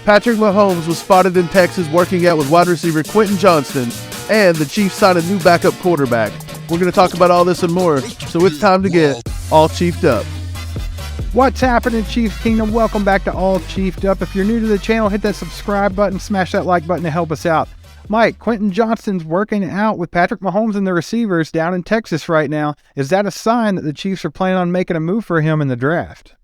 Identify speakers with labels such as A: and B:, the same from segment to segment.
A: Patrick Mahomes was spotted in Texas working out with wide receiver Quentin Johnston, and the Chiefs signed a new backup quarterback. We're going to talk about all this and more, so it's time to get all chiefed up.
B: What's happening, Chiefs Kingdom? Welcome back to All Chiefed Up. If you're new to the channel, hit that subscribe button, smash that like button to help us out. Mike, Quentin Johnston's working out with Patrick Mahomes and the receivers down in Texas right now. Is that a sign that the Chiefs are planning on making a move for him in the draft?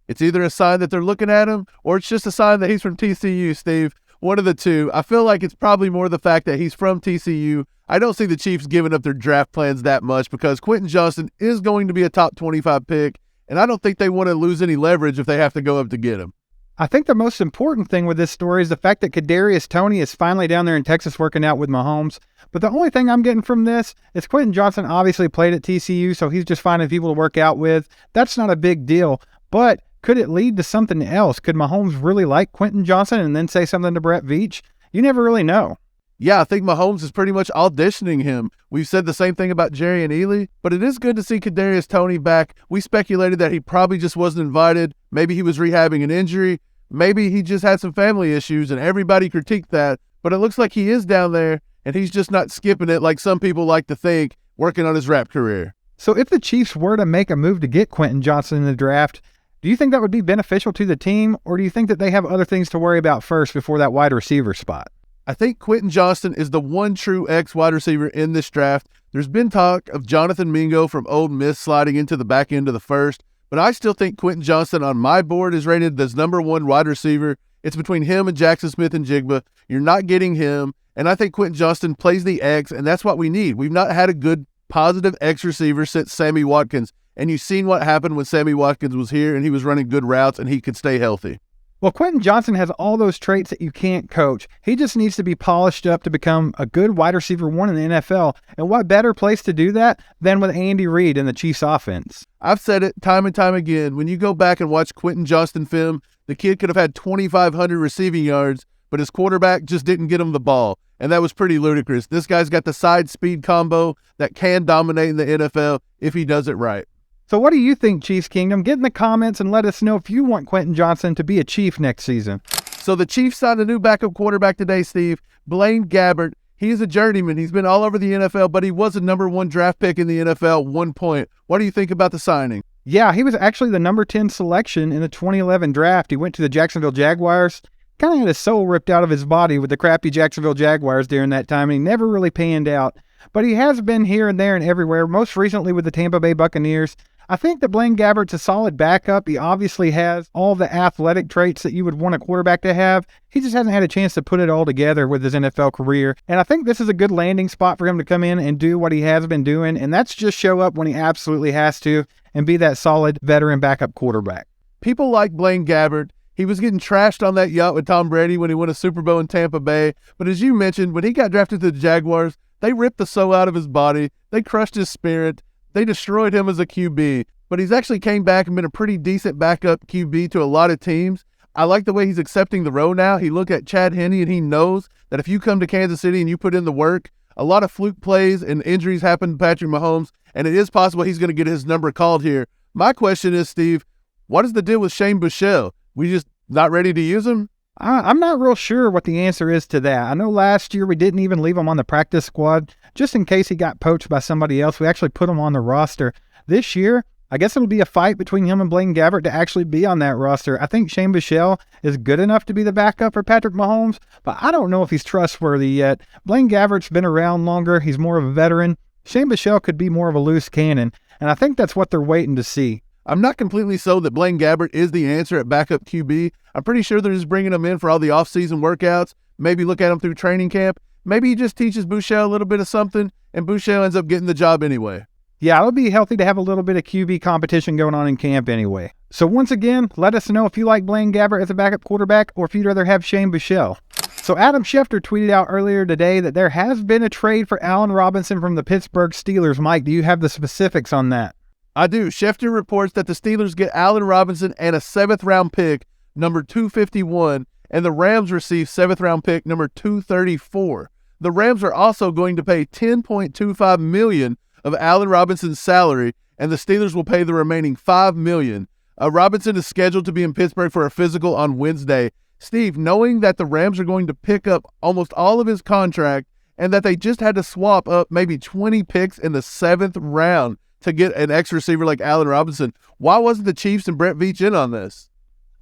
A: It's either a sign that they're looking at him, or it's just a sign that he's from TCU, Steve. One of the two. I feel like it's probably more the fact that he's from TCU. I don't see the Chiefs giving up their draft plans that much because Quentin Johnston is going to be a top 25 pick, and I don't think they want to lose any leverage if they have to go up to get him.
B: I think the most important thing with this story is the fact that Kadarius Toney is finally down there in Texas working out with Mahomes. But the only thing I'm getting from this is Quentin Johnston obviously played at TCU, so he's just finding people to work out with. That's not a big deal. But could it lead to something else? Could Mahomes really like Quentin Johnston and then say something to Brett Veach? You never really know.
A: Yeah, I think Mahomes is pretty much auditioning him. We've said the same thing about Jerry and Ely, but it is good to see Kadarius Toney back. We speculated that he probably just wasn't invited. Maybe he was rehabbing an injury. Maybe he just had some family issues, and everybody critiqued that. But it looks like he is down there, and he's just not skipping it like some people like to think, working on his rap career.
B: So if the Chiefs were to make a move to get Quentin Johnston in the draft, do you think that would be beneficial to the team, or do you think that they have other things to worry about first before that wide receiver spot?
A: I think Quentin Johnston is the one true X-wide receiver in this draft. There's been talk of Jonathan Mingo from Ole Miss sliding into the back end of the first, but I still think Quentin Johnston on my board is rated as number one wide receiver. It's between him and Jackson Smith-Njigba. You're not getting him, and I think Quentin Johnston plays the X, and that's what we need. We've not had a good, positive X receiver since Sammy Watkins, and you've seen what happened when Sammy Watkins was here and he was running good routes and he could stay healthy.
B: Well, Quentin Johnston has all those traits that you can't coach. He just needs to be polished up to become a good wide receiver one in the NFL. And what better place to do that than with Andy Reid and the Chiefs offense?
A: I've said it time and time again. When you go back and watch Quentin Johnston film, the kid could have had 2,500 receiving yards, but his quarterback just didn't get him the ball. And that was pretty ludicrous. This guy's got the side speed combo that can dominate in the NFL if he does it right.
B: So what do you think, Chiefs Kingdom? Get in the comments and let us know if you want Quentin Johnston to be a Chief next season.
A: So the Chiefs signed a new backup quarterback today, Steve. Blaine Gabbert. He's a journeyman. He's been all over the NFL, but he was a number one draft pick in the NFL at one point. What do you think about the signing?
B: Yeah, he was actually the number 10 selection in the 2011 draft. He went to the Jacksonville Jaguars. Kind of had his soul ripped out of his body with the crappy Jacksonville Jaguars during that time, and he never really panned out. But he has been here and there and everywhere, most recently with the Tampa Bay Buccaneers. I think that Blaine Gabbert's a solid backup. He obviously has all the athletic traits that you would want a quarterback to have. He just hasn't had a chance to put it all together with his NFL career. And I think this is a good landing spot for him to come in and do what he has been doing. And that's just show up when he absolutely has to and be that solid veteran backup quarterback.
A: People like Blaine Gabbert. He was getting trashed on that yacht with Tom Brady when he won a Super Bowl in Tampa Bay. But as you mentioned, when he got drafted to the Jaguars, they ripped the soul out of his body. They crushed his spirit. They destroyed him as a QB, but he's actually came back and been a pretty decent backup QB to a lot of teams. I like the way he's accepting the role now. He looked at Chad Henne and he knows that if you come to Kansas City and you put in the work, a lot of fluke plays and injuries happen to Patrick Mahomes, and it is possible he's going to get his number called here. My question is, Steve, what is the deal with Shane Buechele? We just not ready to use him?
B: I'm not real sure what the answer is to that. I know last year we didn't even leave him on the practice squad just in case he got poached by somebody else. We actually put him on the roster. This year, I guess it'll be a fight between him and Blaine Gabbert to actually be on that roster. I think Shane Buechele is good enough to be the backup for Patrick Mahomes, but I don't know if he's trustworthy yet. Blaine Gabbert's been around longer. He's more of a veteran. Shane Buechele could be more of a loose cannon, and I think that's what they're waiting to see.
A: I'm not completely sold that Blaine Gabbert is the answer at backup QB. I'm pretty sure they're just bringing him in for all the off-season workouts, maybe look at him through training camp. Maybe he just teaches Buechele a little bit of something, and Buechele ends up getting the job anyway.
B: Yeah, it'll be healthy to have a little bit of QB competition going on in camp anyway. So once again, let us know if you like Blaine Gabbert as a backup quarterback or if you'd rather have Shane Buechele. So Adam Schefter tweeted out earlier today that there has been a trade for Allen Robinson from the Pittsburgh Steelers. Mike, do you have the specifics on that?
A: I do. Schefter reports that the Steelers get Allen Robinson and a 7th-round pick, number 251, and the Rams receive 7th-round pick, number 234. The Rams are also going to pay $10.25 million of Allen Robinson's salary, and the Steelers will pay the remaining $5 million. Robinson is scheduled to be in Pittsburgh for a physical on Wednesday. Steve, knowing that the Rams are going to pick up almost all of his contract and that they just had to swap up maybe 20 picks in the 7th round to get an X receiver like Allen Robinson, why wasn't the Chiefs and Brett Veach in on this?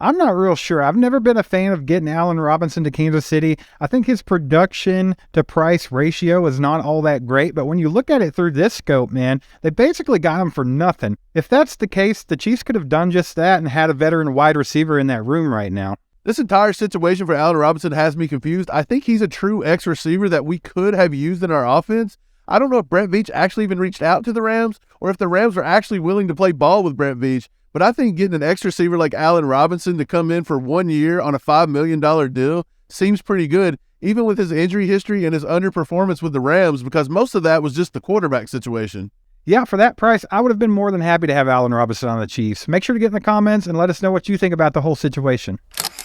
B: I'm not real sure. I've never been a fan of getting Allen Robinson to Kansas City. I think his production to price ratio is not all that great, but when you look at it through this scope, man, they basically got him for nothing. If that's the case, the Chiefs could have done just that and had a veteran wide receiver in that room right now.
A: This entire situation for Allen Robinson has me confused. I think he's a true X receiver that we could have used in our offense. I don't know if Brett Veach actually even reached out to the Rams or if the Rams were actually willing to play ball with Brett Veach. But I think getting an X receiver like Allen Robinson to come in for 1 year on a $5 million deal seems pretty good, even with his injury history and his underperformance with the Rams, because most of that was just the quarterback situation.
B: Yeah, for that price, I would have been more than happy to have Allen Robinson on the Chiefs. Make sure to get in the comments and let us know what you think about the whole situation.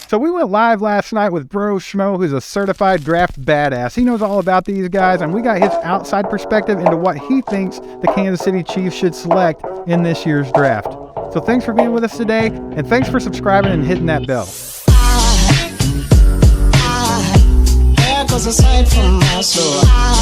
B: So we went live last night with Bro Schmo, who's a certified draft badass. He knows all about these guys, and we got his outside perspective into what he thinks the Kansas City Chiefs should select in this year's draft. So thanks for being with us today, and thanks for subscribing and hitting that bell. There goes a sight from my soul.